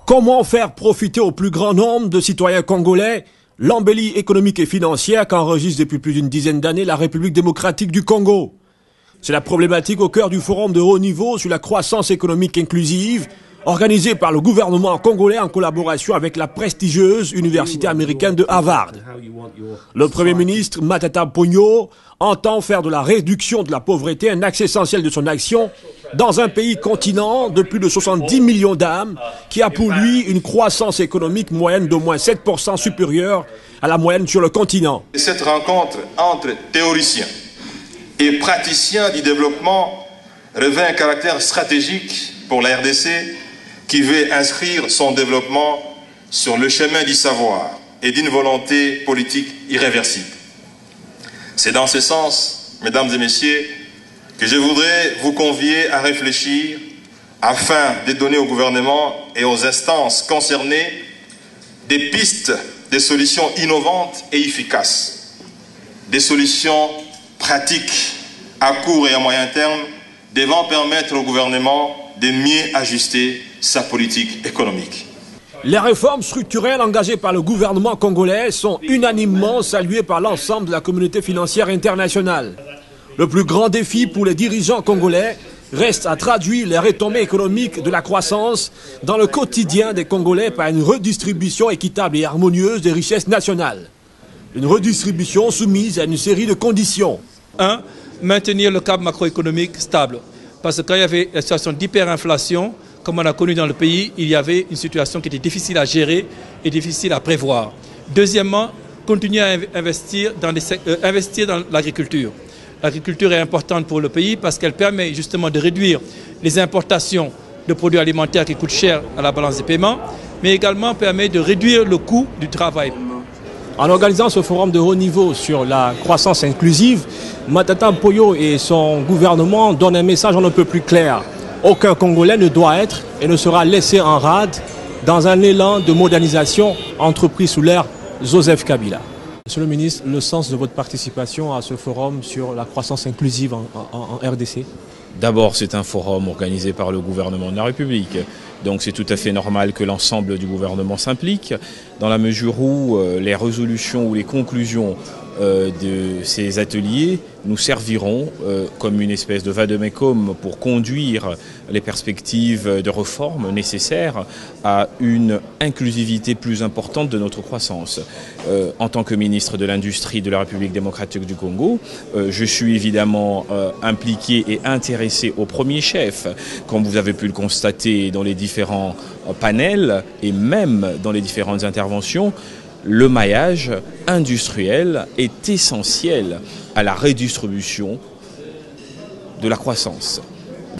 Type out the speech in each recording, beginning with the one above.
Comment faire profiter au plus grand nombre de citoyens congolais l'embellie économique et financière qu'enregistre depuis plus d'une dizaine d'années la République démocratique du Congo? C'est la problématique au cœur du forum de haut niveau sur la croissance économique inclusive, organisé par le gouvernement congolais en collaboration avec la prestigieuse université américaine de Harvard. Le Premier ministre Matata Ponyo entend faire de la réduction de la pauvreté un axe essentiel de son action dans un pays continent de plus de 70 millions d'âmes qui a pour lui une croissance économique moyenne d'au moins 7% supérieure à la moyenne sur le continent. Cette rencontre entre théoriciens et praticiens du développement revêt un caractère stratégique pour la RDC qui veut inscrire son développement sur le chemin du savoir et d'une volonté politique irréversible. C'est dans ce sens, mesdames et messieurs, que je voudrais vous convier à réfléchir afin de donner au gouvernement et aux instances concernées des pistes, des solutions innovantes et efficaces, des solutions pratiques à court et à moyen terme devant permettre au gouvernement de mieux ajuster sa politique économique. Les réformes structurelles engagées par le gouvernement congolais sont unanimement saluées par l'ensemble de la communauté financière internationale. Le plus grand défi pour les dirigeants congolais reste à traduire les retombées économiques de la croissance dans le quotidien des Congolais par une redistribution équitable et harmonieuse des richesses nationales. Une redistribution soumise à une série de conditions. 1. Maintenir le cadre macroéconomique stable. Parce que quand il y avait la situation d'hyperinflation, comme on a connu dans le pays, il y avait une situation qui était difficile à gérer et difficile à prévoir. Deuxièmement, continuer à investir dans l'agriculture. L'agriculture est importante pour le pays parce qu'elle permet justement de réduire les importations de produits alimentaires qui coûtent cher à la balance des paiements, mais également permet de réduire le coût du travail. En organisant ce forum de haut niveau sur la croissance inclusive, Matata Ponyo et son gouvernement donnent un message on ne peut plus clair. Aucun Congolais ne doit être et ne sera laissé en rade dans un élan de modernisation entrepris sous l'ère Joseph Kabila. Monsieur le ministre, le sens de votre participation à ce forum sur la croissance inclusive en RDC? D'abord, c'est un forum organisé par le gouvernement de la République. Donc c'est tout à fait normal que l'ensemble du gouvernement s'implique, dans la mesure où les résolutions ou les conclusions de ces ateliers nous serviront comme une espèce de vade-mecum pour conduire les perspectives de réforme nécessaires à une inclusivité plus importante de notre croissance. En tant que ministre de l'Industrie de la République démocratique du Congo, je suis évidemment impliqué et intéressé au premier chef, comme vous avez pu le constater dans les différents panels et même dans les différentes interventions. Le maillage industriel est essentiel à la redistribution de la croissance.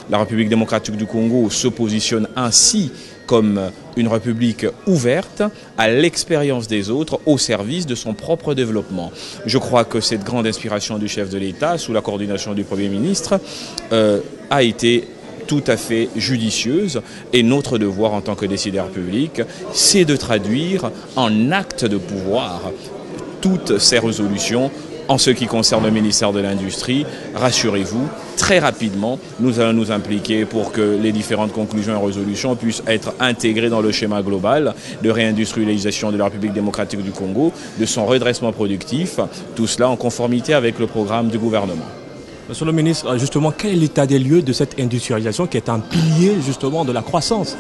La République démocratique du Congo se positionne ainsi comme une république ouverte à l'expérience des autres au service de son propre développement. Je crois que cette grande inspiration du chef de l'État, sous la coordination du Premier ministre, a été tout à fait judicieuse, et notre devoir en tant que décideur public, c'est de traduire en acte de pouvoir toutes ces résolutions. En ce qui concerne le ministère de l'Industrie, rassurez-vous, très rapidement, nous allons nous impliquer pour que les différentes conclusions et résolutions puissent être intégrées dans le schéma global de réindustrialisation de la République démocratique du Congo, de son redressement productif, tout cela en conformité avec le programme du gouvernement. Monsieur le ministre, justement, quel est l'état des lieux de cette industrialisation qui est un pilier justement de la croissance?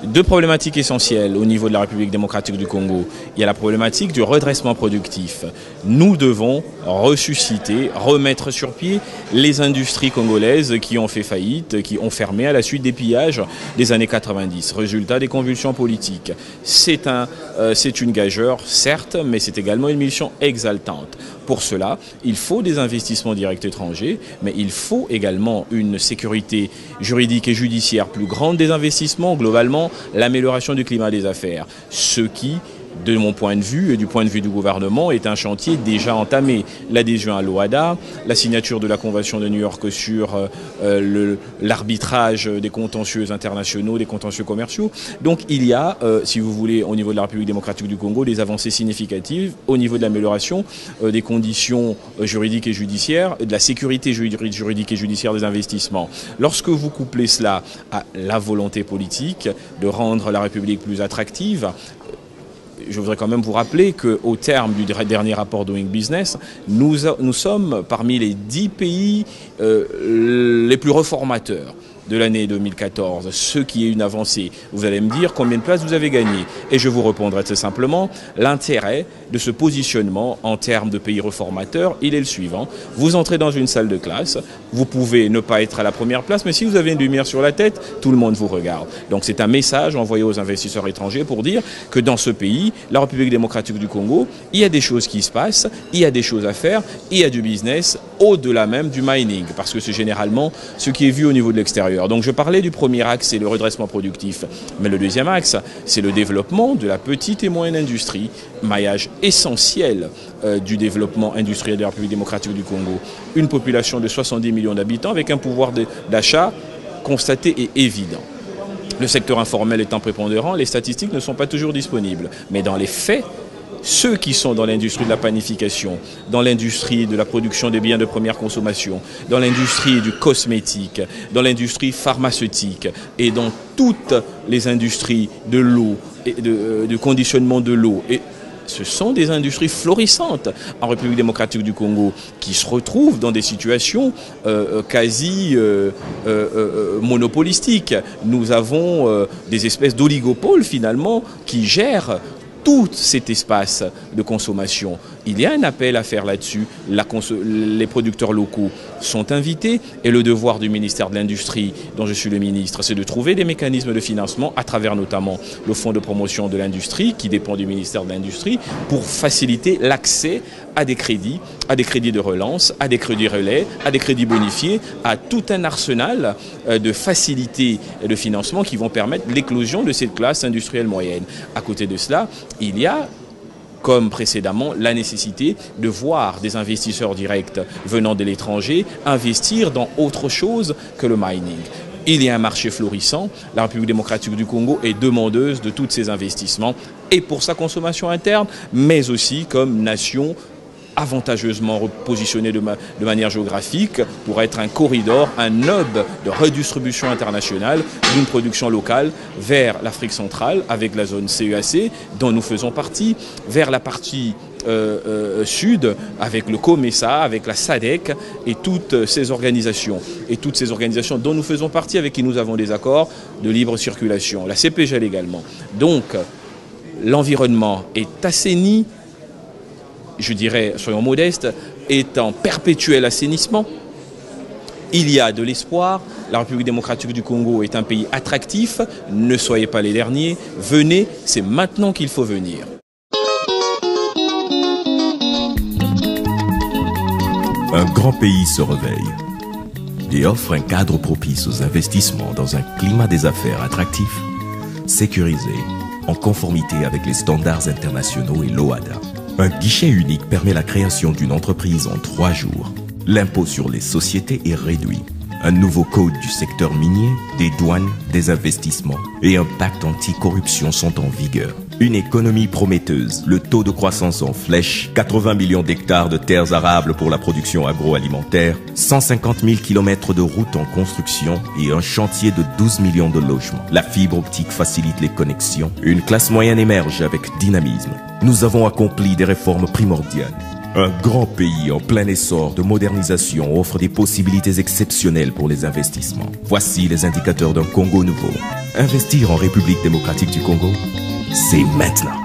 Deux problématiques essentielles au niveau de la République démocratique du Congo. Il y a la problématique du redressement productif. Nous devons ressusciter, remettre sur pied les industries congolaises qui ont fait faillite, qui ont fermé à la suite des pillages des années 90, résultat des convulsions politiques. C'est une gageure, certes, mais c'est également une mission exaltante. Pour cela, il faut des investissements directs étrangers, mais il faut également une sécurité juridique et judiciaire plus grande des investissements, globalement l'amélioration du climat des affaires, ce qui de mon point de vue et du point de vue du gouvernement, est un chantier déjà entamé. L'adhésion à l'OHADA, la signature de la Convention de New York sur l'arbitrage des contentieux internationaux, des contentieux commerciaux. Donc il y a, si vous voulez, au niveau de la République démocratique du Congo, des avancées significatives au niveau de l'amélioration des conditions juridiques et judiciaires, de la sécurité juridique et judiciaire des investissements. Lorsque vous couplez cela à la volonté politique de rendre la République plus attractive, je voudrais quand même vous rappeler qu'au terme du dernier rapport Doing Business, nous sommes parmi les 10 pays les plus reformateurs de l'année 2014, ce qui est une avancée. Vous allez me dire combien de places vous avez gagné. Et je vous répondrai très simplement, l'intérêt de ce positionnement en termes de pays reformateurs, il est le suivant. Vous entrez dans une salle de classe, vous pouvez ne pas être à la première place, mais si vous avez une lumière sur la tête, tout le monde vous regarde. Donc c'est un message envoyé aux investisseurs étrangers pour dire que dans ce pays, la République démocratique du Congo, il y a des choses qui se passent, il y a des choses à faire, il y a du business au-delà même du mining, parce que c'est généralement ce qui est vu au niveau de l'extérieur. Donc je parlais du premier axe, c'est le redressement productif. Mais le deuxième axe, c'est le développement de la petite et moyenne industrie, maillage essentiel du développement industriel de la République démocratique du Congo. Une population de 70 millions d'habitants avec un pouvoir d'achat constaté et évident. Le secteur informel étant prépondérant, les statistiques ne sont pas toujours disponibles. Mais dans les faits, ceux qui sont dans l'industrie de la panification, dans l'industrie de la production des biens de première consommation, dans l'industrie du cosmétique, dans l'industrie pharmaceutique et dans toutes les industries de l'eau et du conditionnement de l'eau. Et ce sont des industries florissantes en République démocratique du Congo qui se retrouvent dans des situations quasi monopolistiques. Nous avons des espèces d'oligopoles finalement qui gèrent tout cet espace de consommation. Il y a un appel à faire là-dessus. Les producteurs locaux sont invités et le devoir du ministère de l'Industrie, dont je suis le ministre, c'est de trouver des mécanismes de financement à travers notamment le fonds de promotion de l'industrie qui dépend du ministère de l'Industrie pour faciliter l'accès à des crédits de relance, à des crédits relais, à des crédits bonifiés, à tout un arsenal de facilités de financement qui vont permettre l'éclosion de cette classe industrielle moyenne. À côté de cela, il y a, comme précédemment, la nécessité de voir des investisseurs directs venant de l'étranger investir dans autre chose que le mining. Il y a un marché florissant, la République démocratique du Congo est demandeuse de tous ces investissements et pour sa consommation interne, mais aussi comme nation avantageusement repositionné de manière géographique pour être un corridor, un hub de redistribution internationale d'une production locale vers l'Afrique centrale avec la zone CEAC dont nous faisons partie, vers la partie sud avec le COMESA, avec la SADC et toutes ces organisations dont nous faisons partie, avec qui nous avons des accords de libre circulation, la CPGL également. Donc l'environnement est assaini, je dirais, soyons modestes, est en perpétuel assainissement. Il y a de l'espoir. La République démocratique du Congo est un pays attractif. Ne soyez pas les derniers. Venez, c'est maintenant qu'il faut venir. Un grand pays se réveille et offre un cadre propice aux investissements dans un climat des affaires attractif, sécurisé, en conformité avec les standards internationaux et l'OHADA. Un guichet unique permet la création d'une entreprise en 3 jours. L'impôt sur les sociétés est réduit. Un nouveau code du secteur minier, des douanes, des investissements et un pacte anti-corruption sont en vigueur. Une économie prometteuse, le taux de croissance en flèche, 80 millions d'hectares de terres arables pour la production agroalimentaire, 150 000 km de routes en construction et un chantier de 12 millions de logements. La fibre optique facilite les connexions. Une classe moyenne émerge avec dynamisme. Nous avons accompli des réformes primordiales. Un grand pays en plein essor de modernisation offre des possibilités exceptionnelles pour les investissements. Voici les indicateurs d'un Congo nouveau. Investir en République démocratique du Congo, c'est maintenant.